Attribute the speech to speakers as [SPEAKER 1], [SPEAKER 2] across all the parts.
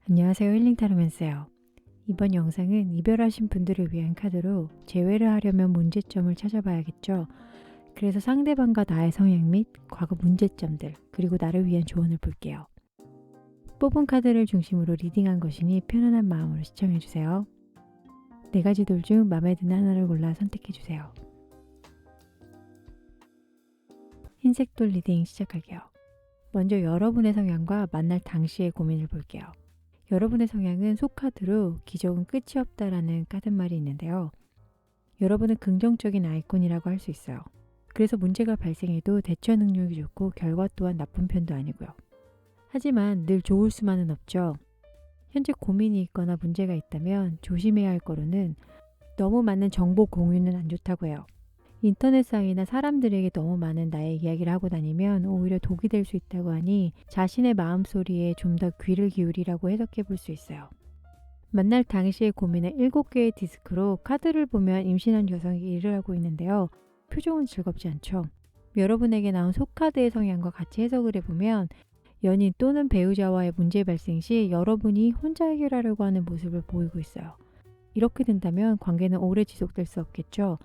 [SPEAKER 1] 안녕하세요. 힐링타로맨스예요. 이번 영상은 이별하신 분들을 위한 카드로 재회를 하려면 문제점을 찾아봐야겠죠. 그래서 상대방과 나의 성향 및 과거 문제점들, 그리고 나를 위한 조언을 볼게요. 뽑은 카드를 중심으로 리딩한 것이니 편안한 마음으로 시청해주세요. 4가지 돌 중 마음에 드는 하나를 골라 선택해주세요. 흰색 돌 리딩 시작할게요. 먼저 여러분의 성향과 만날 당시의 고민을 볼게요. 여러분의 성향은 소카드로 기적은 끝이 없다라는 카드말이 있는데요. 여러분은 긍정적인 아이콘이라고 할 수 있어요. 그래서 문제가 발생해도 대처 능력이 좋고 결과 또한 나쁜 편도 아니고요. 하지만 늘 좋을 수만은 없죠. 현재 고민이 있거나 문제가 있다면 조심해야 할 거로는 너무 많은 정보 공유는 안 좋다고 해요. 인터넷상이나 사람들에게 너무 많은 나의 이야기를 하고 다니면 오히려 독이 될 수 있다고 하니 자신의 마음소리에 좀 더 귀를 기울이라고 해석해 볼 수 있어요. 만날 당시의 고민의 7개의 디스크로 카드를 보면 임신한 여성이 일을 하고 있는데요. 표정은 즐겁지 않죠. 여러분에게 나온 소카드의 성향과 같이 해석을 해보면 연인 또는 배우자와의 문제 발생 시 여러분이 혼자 해결하려고 하는 모습을 보이고 있어요. 이렇게 된다면 관계는 오래 지속될 수 없겠죠.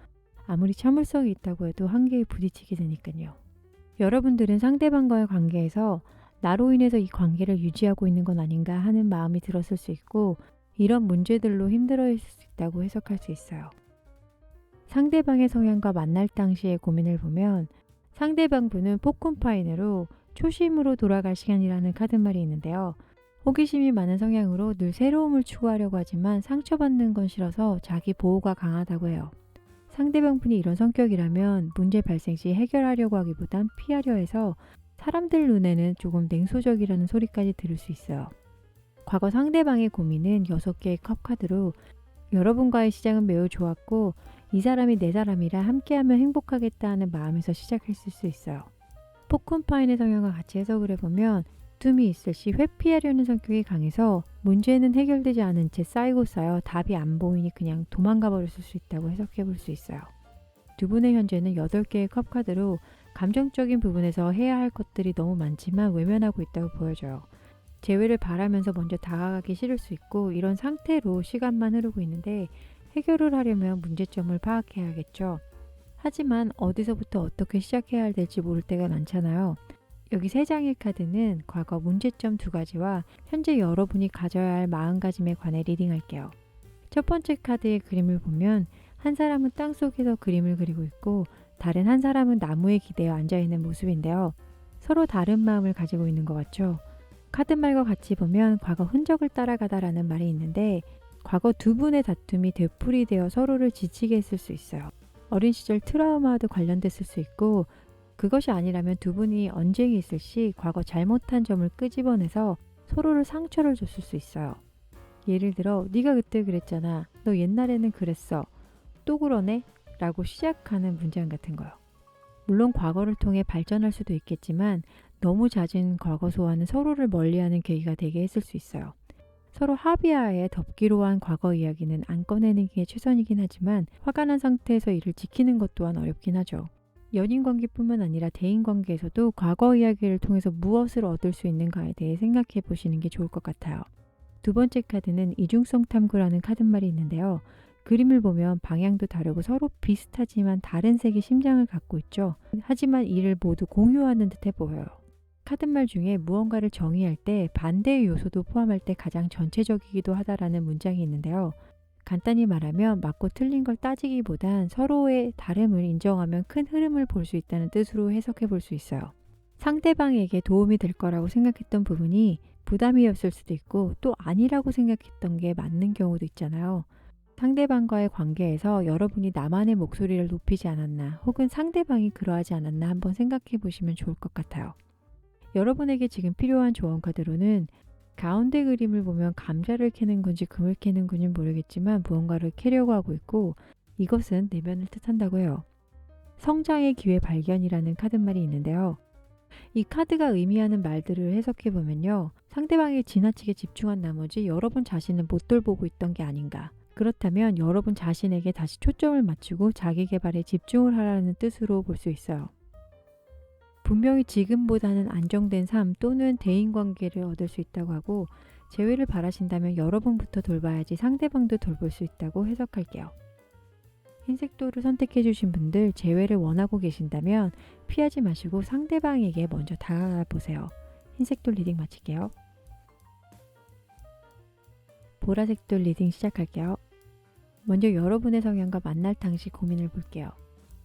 [SPEAKER 1] 아무리 참을성이 있다고 해도 한계에 부딪히게 되니까요. 여러분들은 상대방과의 관계에서 나로 인해서 이 관계를 유지하고 있는 건 아닌가 하는 마음이 들었을 수 있고 이런 문제들로 힘들어했을 수 있다고 해석할 수 있어요. 상대방의 성향과 만날 당시의 고민을 보면 상대방 분은 포콘파인으로 초심으로 돌아갈 시간이라는 카드말이 있는데요. 호기심이 많은 성향으로 늘 새로움을 추구하려고 하지만 상처받는 건 싫어서 자기 보호가 강하다고 해요. 상대방 분이 이런 성격이라면 문제 발생 시 해결하려고 하기보단 피하려 해서 사람들 눈에는 조금 냉소적이라는 소리까지 들을 수 있어요. 과거 상대방의 고민은 6개의 컵 카드로 여러분과의 시작은 매우 좋았고 이 사람이 내 사람이라 함께하면 행복하겠다 하는 마음에서 시작했을 수 있어요. 포콘파인의 성향과 같이 해석을 해보면 다툼이 있을 시 회피하려는 성격이 강해서 문제는 해결되지 않은 채 쌓이고 쌓여 답이 안 보이니 그냥 도망가 버렸을 수 있다고 해석해 볼 수 있어요. 두 분의 현재는 8개의 컵 카드로 감정적인 부분에서 해야 할 것들이 너무 많지만 외면하고 있다고 보여져요. 재회를 바라면서 먼저 다가가기 싫을 수 있고 이런 상태로 시간만 흐르고 있는데 해결을 하려면 문제점을 파악해야겠죠. 하지만 어디서부터 어떻게 시작해야 될지 모를 때가 많잖아요. 여기 3장의 카드는 과거 문제점 2가지와 현재 여러분이 가져야 할 마음가짐에 관해 리딩할게요. 첫 번째 카드의 그림을 보면 한 사람은 땅속에서 그림을 그리고 있고 다른 한 사람은 나무에 기대어 앉아있는 모습인데요. 서로 다른 마음을 가지고 있는 것 같죠? 카드말과 같이 보면 과거 흔적을 따라가다라는 말이 있는데 과거 두 분의 다툼이 되풀이되어 서로를 지치게 했을 수 있어요. 어린 시절 트라우마와도 관련됐을 수 있고 그것이 아니라면 두 분이 언쟁이 있을 시 과거 잘못한 점을 끄집어내서 서로를 상처를 줬을 수 있어요. 예를 들어 네가 그때 그랬잖아. 너 옛날에는 그랬어. 또 그러네? 라고 시작하는 문장 같은 거요. 물론 과거를 통해 발전할 수도 있겠지만 너무 잦은 과거 소환은 서로를 멀리하는 계기가 되게 했을 수 있어요. 서로 합의하에 덮기로 한 과거 이야기는 안 꺼내는 게 최선이긴 하지만 화가 난 상태에서 이를 지키는 것 또한 어렵긴 하죠. 연인관계뿐만 아니라 대인관계에서도 과거 이야기를 통해서 무엇을 얻을 수 있는가에 대해 생각해 보시는 게 좋을 것 같아요. 두 번째 카드는 이중성 탐구라는 카드말이 있는데요. 그림을 보면 방향도 다르고 서로 비슷하지만 다른 색의 심장을 갖고 있죠. 하지만 이를 모두 공유하는 듯해 보여요. 카드말 중에 무언가를 정의할 때 반대의 요소도 포함할 때 가장 전체적이기도 하다라는 문장이 있는데요. 간단히 말하면 맞고 틀린 걸 따지기보단 서로의 다름을 인정하면 큰 흐름을 볼 수 있다는 뜻으로 해석해 볼 수 있어요. 상대방에게 도움이 될 거라고 생각했던 부분이 부담이었을 수도 있고 또 아니라고 생각했던 게 맞는 경우도 있잖아요. 상대방과의 관계에서 여러분이 나만의 목소리를 높이지 않았나 혹은 상대방이 그러하지 않았나 한번 생각해 보시면 좋을 것 같아요. 여러분에게 지금 필요한 조언 카드로는 가운데 그림을 보면 감자를 캐는 건지 금을 캐는 건지 모르겠지만 무언가를 캐려고 하고 있고 이것은 내면을 뜻한다고 해요. 성장의 기회 발견이라는 카드말이 있는데요. 이 카드가 의미하는 말들을 해석해 보면요. 상대방에 지나치게 집중한 나머지 여러분 자신을 못 돌보고 있던 게 아닌가. 그렇다면 여러분 자신에게 다시 초점을 맞추고 자기 개발에 집중을 하라는 뜻으로 볼 수 있어요. 분명히 지금보다는 안정된 삶 또는 대인관계를 얻을 수 있다고 하고 재회를 바라신다면 여러분부터 돌봐야지 상대방도 돌볼 수 있다고 해석할게요. 흰색 돌을 선택해 주신 분들 재회를 원하고 계신다면 피하지 마시고 상대방에게 먼저 다가가 보세요. 흰색 돌 리딩 마칠게요. 보라색 돌 리딩 시작할게요. 먼저 여러분의 성향과 만날 당시 고민을 볼게요.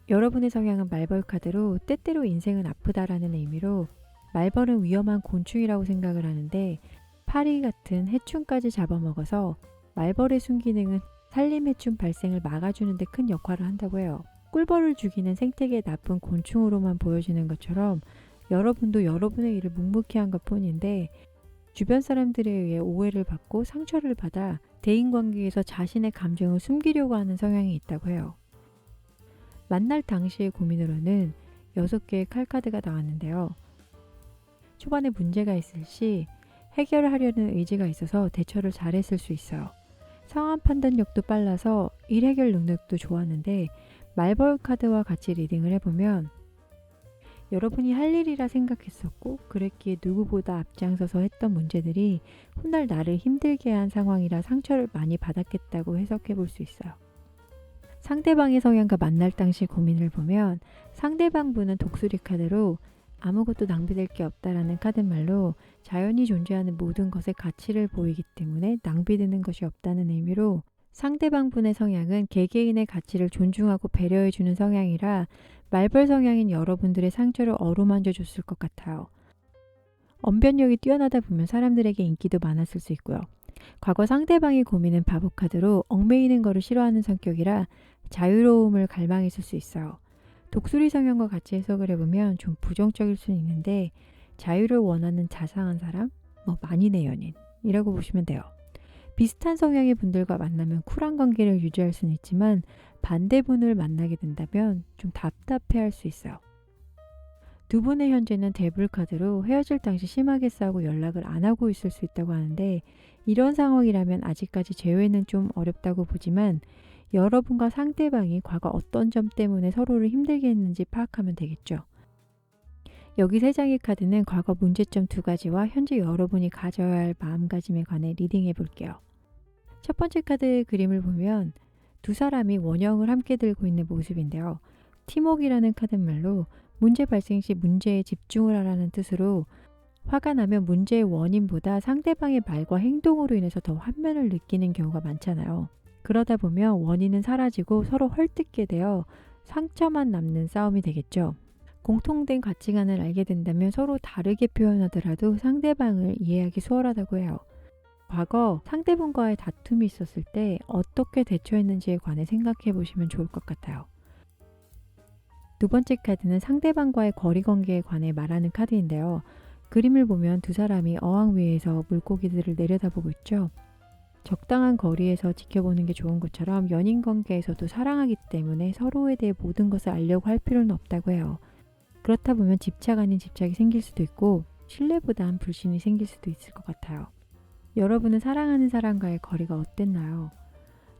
[SPEAKER 1] 여러분의 성향은 말벌 카드로 때때로 인생은 아프다라는 의미로 말벌은 위험한 곤충이라고 생각을 하는데 파리 같은 해충까지 잡아먹어서 말벌의 순기능은 산림해충 발생을 막아주는 데 큰 역할을 한다고 해요. 꿀벌을 죽이는 생태계의 나쁜 곤충으로만 보여지는 것처럼 여러분도 여러분의 일을 묵묵히 한 것뿐인데 주변 사람들에 의해 오해를 받고 상처를 받아 대인관계에서 자신의 감정을 숨기려고 하는 성향이 있다고 해요. 만날 당시의 고민으로는 6개의 칼카드가 나왔는데요. 초반에 문제가 있을 시 해결하려는 의지가 있어서 대처를 잘했을 수 있어요. 상황 판단력도 빨라서 일 해결 능력도 좋았는데 말벌 카드와 같이 리딩을 해보면 여러분이 할 일이라 생각했었고 그랬기에 누구보다 앞장서서 했던 문제들이 훗날 나를 힘들게 한 상황이라 상처를 많이 받았겠다고 해석해 볼 수 있어요. 상대방의 성향과 만날 당시 고민을 보면 상대방 분은 독수리 카드로 아무것도 낭비될 게 없다라는 카드말로 자연이 존재하는 모든 것에 가치를 보이기 때문에 낭비되는 것이 없다는 의미로 상대방 분의 성향은 개개인의 가치를 존중하고 배려해주는 성향이라 말벌 성향인 여러분들의 상처를 어루만져 줬을 것 같아요. 언변력이 뛰어나다 보면 사람들에게 인기도 많았을 수 있고요. 과거 상대방의 고민은 바보 카드로 얽매이는 것을 싫어하는 성격이라 자유로움을 갈망했을 수 있어요. 독수리 성향과 같이 해석을 해보면 좀 부정적일 수는 있는데 자유를 원하는 자상한 사람, 만인의 연인이라고 보시면 돼요. 비슷한 성향의 분들과 만나면 쿨한 관계를 유지할 수는 있지만 반대분을 만나게 된다면 좀 답답해할 수 있어요. 두 분의 현재는 데블 카드로 헤어질 당시 심하게 싸우고 연락을 안 하고 있을 수 있다고 하는데 이런 상황이라면 아직까지 재회는 좀 어렵다고 보지만 여러분과 상대방이 과거 어떤 점 때문에 서로를 힘들게 했는지 파악하면 되겠죠. 여기 3장의 카드는 과거 문제점 2가지와 현재 여러분이 가져야 할 마음가짐에 관해 리딩해 볼게요. 첫 번째 카드의 그림을 보면 두 사람이 원형을 함께 들고 있는 모습인데요. 팀웍이라는 카드말로 문제 발생 시 문제에 집중을 하라는 뜻으로 화가 나면 문제의 원인보다 상대방의 말과 행동으로 인해서 더 환멸을 느끼는 경우가 많잖아요. 그러다 보면 원인은 사라지고 서로 헐뜯게 되어 상처만 남는 싸움이 되겠죠. 공통된 가치관을 알게 된다면 서로 다르게 표현하더라도 상대방을 이해하기 수월하다고 해요. 과거 상대분과의 다툼이 있었을 때 어떻게 대처했는지에 관해 생각해 보시면 좋을 것 같아요. 두 번째 카드는 상대방과의 거리관계에 관해 말하는 카드인데요. 그림을 보면 두 사람이 어항 위에서 물고기들을 내려다보고 있죠. 적당한 거리에서 지켜보는 게 좋은 것처럼 연인 관계에서도 사랑하기 때문에 서로에 대해 모든 것을 알려고 할 필요는 없다고 해요. 그렇다 보면 집착 아닌 집착이 생길 수도 있고 신뢰보단 불신이 생길 수도 있을 것 같아요. 여러분은 사랑하는 사람과의 거리가 어땠나요?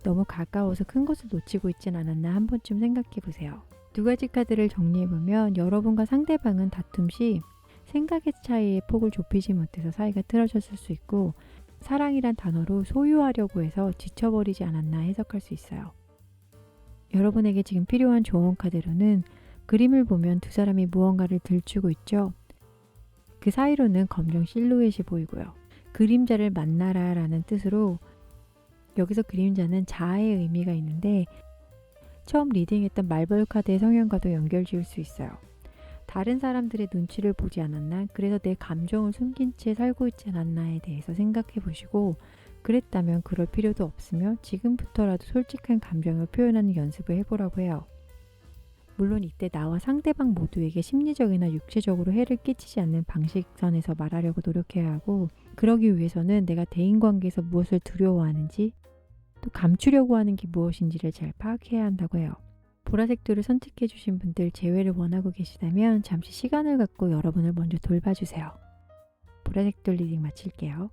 [SPEAKER 1] 너무 가까워서 큰 것을 놓치고 있진 않았나 한 번쯤 생각해 보세요. 2가지 카드를 정리해보면 여러분과 상대방은 다툼 시 생각의 차이의 폭을 좁히지 못해서 사이가 틀어졌을 수 있고 사랑이란 단어로 소유하려고 해서 지쳐버리지 않았나 해석할 수 있어요. 여러분에게 지금 필요한 조언 카드로는 그림을 보면 두 사람이 무언가를 들추고 있죠. 그 사이로는 검정 실루엣이 보이고요. 그림자를 만나라 라는 뜻으로 여기서 그림자는 자아의 의미가 있는데 처음 리딩했던 말벌 카드의 성향과도 연결 지을 수 있어요. 다른 사람들의 눈치를 보지 않았나? 그래서 내 감정을 숨긴 채 살고 있지 않았나에 대해서 생각해 보시고 그랬다면 그럴 필요도 없으며 지금부터라도 솔직한 감정을 표현하는 연습을 해보라고 해요. 물론 이때 나와 상대방 모두에게 심리적이나 육체적으로 해를 끼치지 않는 방식선에서 말하려고 노력해야 하고 그러기 위해서는 내가 대인관계에서 무엇을 두려워하는지 또 감추려고 하는 게 무엇인지를 잘 파악해야 한다고 해요. 보라색 돌을 선택해 주신 분들 재회를 원하고 계시다면 잠시 시간을 갖고 여러분을 먼저 돌봐주세요. 보라색 돌 리딩 마칠게요.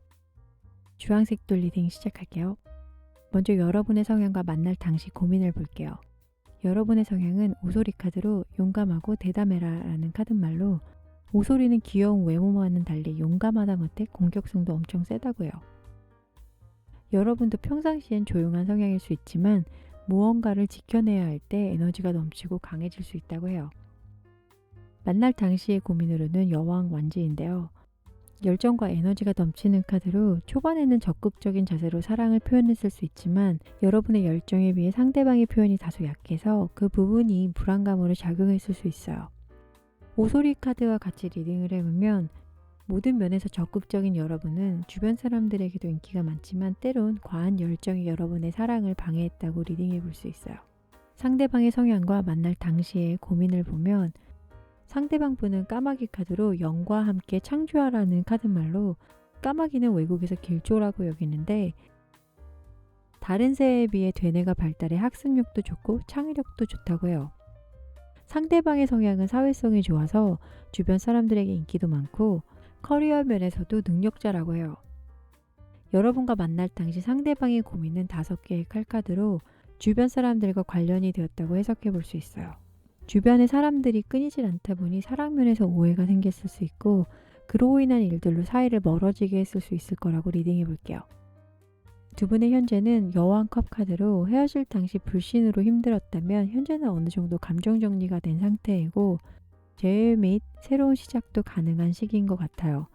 [SPEAKER 1] 주황색 돌 리딩 시작할게요. 먼저 여러분의 성향과 만날 당시 고민을 볼게요. 여러분의 성향은 오소리 카드로 용감하고 대담해라 라는 카드말로 오소리는 귀여운 외모와는 달리 용감하다 못해 공격성도 엄청 세다고 해요. 여러분도 평상시엔 조용한 성향일 수 있지만 무언가를 지켜내야 할 때 에너지가 넘치고 강해질 수 있다고 해요. 만날 당시의 고민으로는 여왕 완지인데요. 열정과 에너지가 넘치는 카드로 초반에는 적극적인 자세로 사랑을 표현했을 수 있지만 여러분의 열정에 비해 상대방의 표현이 다소 약해서 그 부분이 불안감으로 작용했을 수 있어요. 오소리 카드와 같이 리딩을 해보면 모든 면에서 적극적인 여러분은 주변 사람들에게도 인기가 많지만 때론 과한 열정이 여러분의 사랑을 방해했다고 리딩해 볼 수 있어요. 상대방의 성향과 만날 당시의 고민을 보면 상대방 분은 까마귀 카드로 영과 함께 창조하라는 카드말로 까마귀는 외국에서 길조라고 여기는데 다른 새에 비해 되뇌가 발달해 학습력도 좋고 창의력도 좋다고 해요. 상대방의 성향은 사회성이 좋아서 주변 사람들에게 인기도 많고 커리어 면에서도 능력자라고 해요. 여러분과 만날 당시 상대방의 고민은 5개의 칼카드로 주변 사람들과 관련이 되었다고 해석해 볼 수 있어요. 주변의 사람들이 끊이질 않다 보니 사랑 면에서 오해가 생겼을 수 있고 그로 인한 일들로 사이를 멀어지게 했을 수 있을 거라고 리딩해 볼게요. 두 분의 현재는 여왕 컵 카드로 헤어질 당시 불신으로 힘들었다면 현재는 어느 정도 감정 정리가 된 상태이고 재회 및 새로운 시작도 가능한 시기인 것 같아요.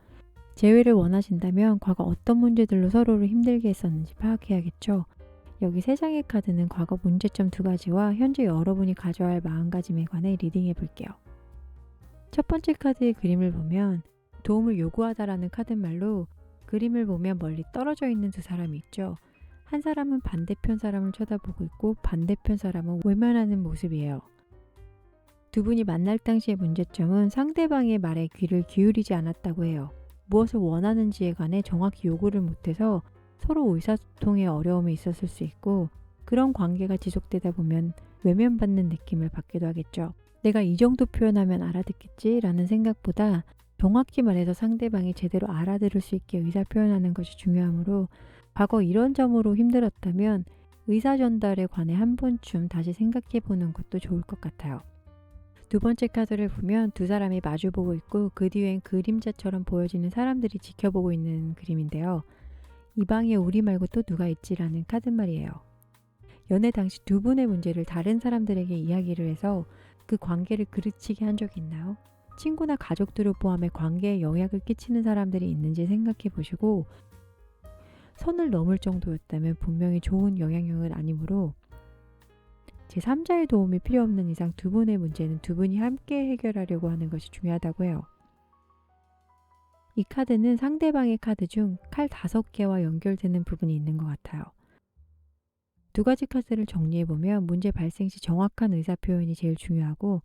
[SPEAKER 1] 재회를 원하신다면 과거 어떤 문제들로 서로를 힘들게 했었는지 파악해야겠죠. 여기 3장의 카드는 과거 문제점 2가지와 현재 여러분이 가져야 할 마음가짐에 관해 리딩해 볼게요. 첫 번째 카드의 그림을 보면 도움을 요구하다라는 카드말로 그림을 보면 멀리 떨어져 있는 두 사람이 있죠. 한 사람은 반대편 사람을 쳐다보고 있고 반대편 사람은 외면하는 모습이에요. 두 분이 만날 당시의 문제점은 상대방의 말에 귀를 기울이지 않았다고 해요. 무엇을 원하는지에 관해 정확히 요구를 못해서 서로 의사소통에 어려움이 있었을 수 있고 그런 관계가 지속되다 보면 외면받는 느낌을 받기도 하겠죠. 내가 이 정도 표현하면 알아듣겠지 라는 생각보다 정확히 말해서 상대방이 제대로 알아들을 수 있게 의사 표현하는 것이 중요하므로 과거 이런 점으로 힘들었다면 의사 전달에 관해 한 번쯤 다시 생각해 보는 것도 좋을 것 같아요. 두 번째 카드를 보면 두 사람이 마주보고 있고 그 뒤엔 그림자처럼 보여지는 사람들이 지켜보고 있는 그림인데요. 이 방에 우리 말고 또 누가 있지라는 카드말이에요. 연애 당시 두 분의 문제를 다른 사람들에게 이야기를 해서 그 관계를 그르치게 한 적이 있나요? 친구나 가족들을 포함해 관계에 영향을 끼치는 사람들이 있는지 생각해 보시고 선을 넘을 정도였다면 분명히 좋은 영향력은 아니므로 제3자의 도움이 필요 없는 이상 두 분의 문제는 두 분이 함께 해결하려고 하는 것이 중요하다고 해요. 이 카드는 상대방의 카드 중 칼 5개와 연결되는 부분이 있는 것 같아요. 두 가지 카드를 정리해보면 문제 발생 시 정확한 의사표현이 제일 중요하고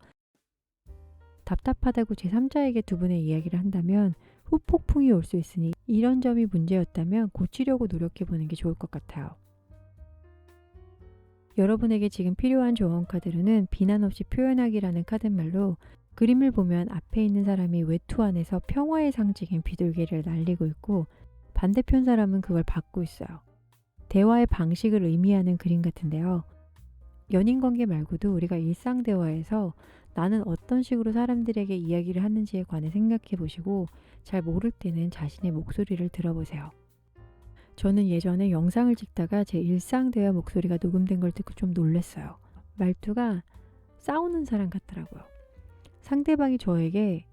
[SPEAKER 1] 답답하다고 제3자에게 두 분의 이야기를 한다면 후폭풍이 올 수 있으니 이런 점이 문제였다면 고치려고 노력해보는 게 좋을 것 같아요. 여러분에게 지금 필요한 조언 카드로는 비난 없이 표현하기라는 카드말로 그림을 보면 앞에 있는 사람이 외투 안에서 평화의 상징인 비둘기를 날리고 있고 반대편 사람은 그걸 받고 있어요. 대화의 방식을 의미하는 그림 같은데요. 연인 관계 말고도 우리가 일상 대화에서 나는 어떤 식으로 사람들에게 이야기를 하는지에 관해 생각해 보시고 잘 모를 때는 자신의 목소리를 들어보세요. 저는 예전에 영상을 찍다가 제 일상 대화 목소리가 녹음된 걸 듣고 좀 놀랐어요. 말투가 싸우는 사람 같더라고요. 상대방이 저에게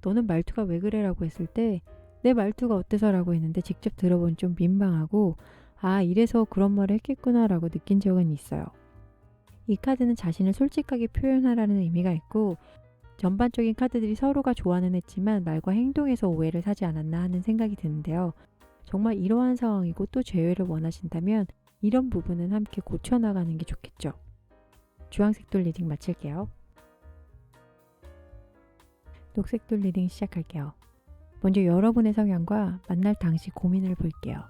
[SPEAKER 1] 너는 말투가 왜 그래? 라고 했을 때 내 말투가 어때서? 라고 했는데 직접 들어보니 좀 민망하고 아 이래서 그런 말을 했겠구나 라고 느낀 적은 있어요. 이 카드는 자신을 솔직하게 표현하라는 의미가 있고 전반적인 카드들이 서로가 좋아는 했지만 말과 행동에서 오해를 사지 않았나 하는 생각이 드는데요. 정말 이러한 상황이고 또 재회를 원하신다면 이런 부분은 함께 고쳐나가는 게 좋겠죠. 주황색 돌 리딩 마칠게요. 녹색 돌 리딩 시작할게요. 먼저 여러분의 성향과 만날 당시 고민을 볼게요.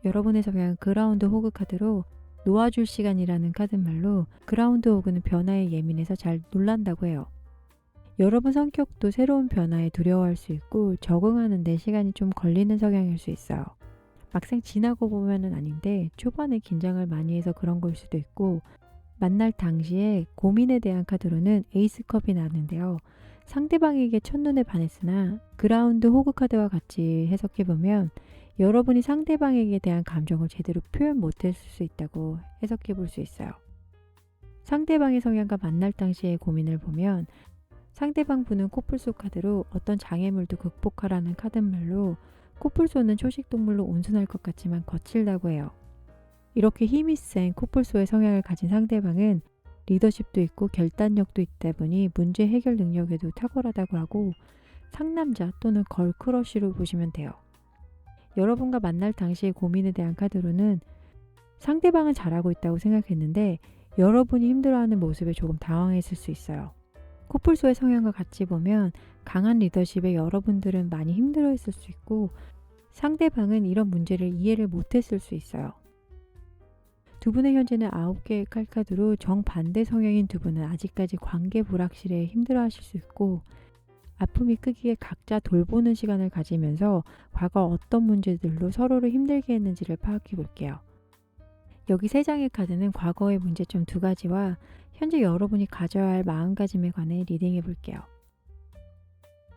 [SPEAKER 1] 여러분의 성향은 그라운드 호그 카드로 놓아줄 시간이라는 카드말로 그라운드 호그는 변화에 예민해서 잘 놀란다고 해요. 여러분 성격도 새로운 변화에 두려워할 수 있고 적응하는 데 시간이 좀 걸리는 성향일 수 있어요. 막상 지나고 보면은 아닌데 초반에 긴장을 많이 해서 그런 걸 수도 있고 만날 당시에 고민에 대한 카드로는 에이스 컵이 나왔는데요. 상대방에게 첫눈에 반했으나 그라운드 호그 카드와 같이 해석해보면 여러분이 상대방에게 대한 감정을 제대로 표현 못했을 수 있다고 해석해 볼 수 있어요. 상대방의 성향과 만날 당시의 고민을 보면 상대방 분은 코뿔소 카드로 어떤 장애물도 극복하라는 카드말로 코뿔소는 초식동물로 온순할 것 같지만 거칠다고 해요. 이렇게 힘이 센 코뿔소의 성향을 가진 상대방은 리더십도 있고 결단력도 있다 보니 문제 해결 능력에도 탁월하다고 하고 상남자 또는 걸크러쉬로 보시면 돼요. 여러분과 만날 당시의 고민에 대한 카드로는 상대방은 잘하고 있다고 생각했는데 여러분이 힘들어하는 모습에 조금 당황했을 수 있어요. 코뿔소의 성향과 같이 보면 강한 리더십에 여러분들은 많이 힘들어했을 수 있고 상대방은 이런 문제를 이해를 못했을 수 있어요. 두 분의 현재는 9개의 칼카드로 정반대 성향인 두 분은 아직까지 관계 불확실에 힘들어하실 수 있고 아픔이 크기에 각자 돌보는 시간을 가지면서 과거 어떤 문제들로 서로를 힘들게 했는지를 파악해 볼게요. 여기 3장의 카드는 과거의 문제점 2가지와 현재 여러분이 가져야 할 마음가짐에 관해 리딩해 볼게요.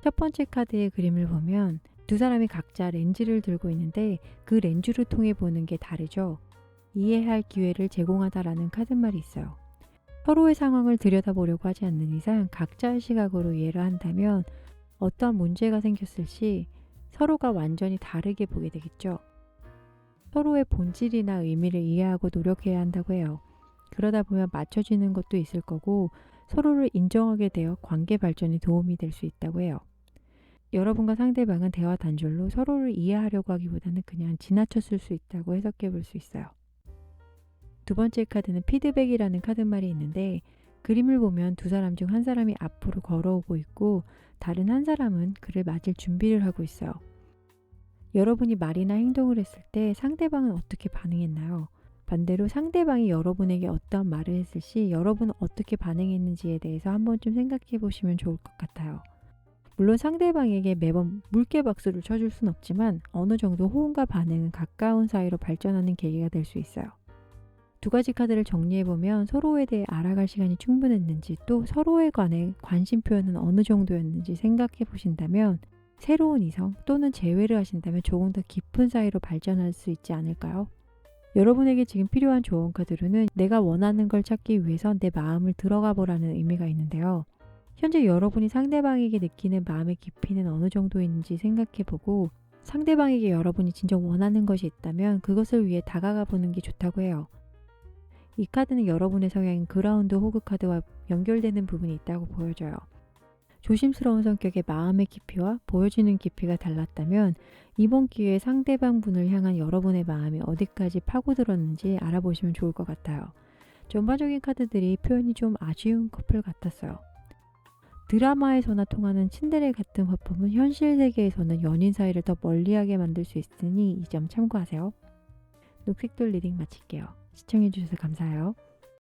[SPEAKER 1] 첫 번째 카드의 그림을 보면 두 사람이 각자 렌즈를 들고 있는데 그 렌즈를 통해 보는 게 다르죠. 이해할 기회를 제공하다라는 카드말이 있어요. 서로의 상황을 들여다보려고 하지 않는 이상 각자의 시각으로 이해를 한다면 어떠한 문제가 생겼을 시 서로가 완전히 다르게 보게 되겠죠. 서로의 본질이나 의미를 이해하고 노력해야 한다고 해요. 그러다 보면 맞춰지는 것도 있을 거고 서로를 인정하게 되어 관계 발전에 도움이 될 수 있다고 해요. 여러분과 상대방은 대화 단절로 서로를 이해하려고 하기보다는 그냥 지나쳤을 수 있다고 해석해 볼 수 있어요. 두 번째 카드는 피드백이라는 카드말이 있는데 그림을 보면 두 사람 중 한 사람이 앞으로 걸어오고 있고 다른 한 사람은 그를 맞을 준비를 하고 있어요. 여러분이 말이나 행동을 했을 때 상대방은 어떻게 반응했나요? 반대로 상대방이 여러분에게 어떠한 말을 했을 시 여러분은 어떻게 반응했는지에 대해서 한 번쯤 생각해 보시면 좋을 것 같아요. 물론 상대방에게 매번 물개 박수를 쳐줄 순 없지만 어느 정도 호응과 반응은 가까운 사이로 발전하는 계기가 될 수 있어요. 두 가지 카드를 정리해보면 서로에 대해 알아갈 시간이 충분했는지 또 서로에 관해 관심 표현은 어느 정도였는지 생각해 보신다면 새로운 이성 또는 재회를 하신다면 조금 더 깊은 사이로 발전할 수 있지 않을까요? 여러분에게 지금 필요한 조언 카드로는 내가 원하는 걸 찾기 위해서 내 마음을 들어가 보라는 의미가 있는데요. 현재 여러분이 상대방에게 느끼는 마음의 깊이는 어느 정도인지 생각해보고 상대방에게 여러분이 진짜 원하는 것이 있다면 그것을 위해 다가가 보는 게 좋다고 해요. 이 카드는 여러분의 성향인 그라운드 호그 카드와 연결되는 부분이 있다고 보여져요. 조심스러운 성격의 마음의 깊이와 보여지는 깊이가 달랐다면 이번 기회에 상대방 분을 향한 여러분의 마음이 어디까지 파고들었는지 알아보시면 좋을 것 같아요. 전반적인 카드들이 표현이 좀 아쉬운 커플 같았어요. 드라마에서나 통하는 츤데레 같은 화법은 현실 세계에서는 연인 사이를 더 멀리하게 만들 수 있으니 이 점 참고하세요. 녹색돌 리딩 마칠게요. 시청해주셔서 감사해요.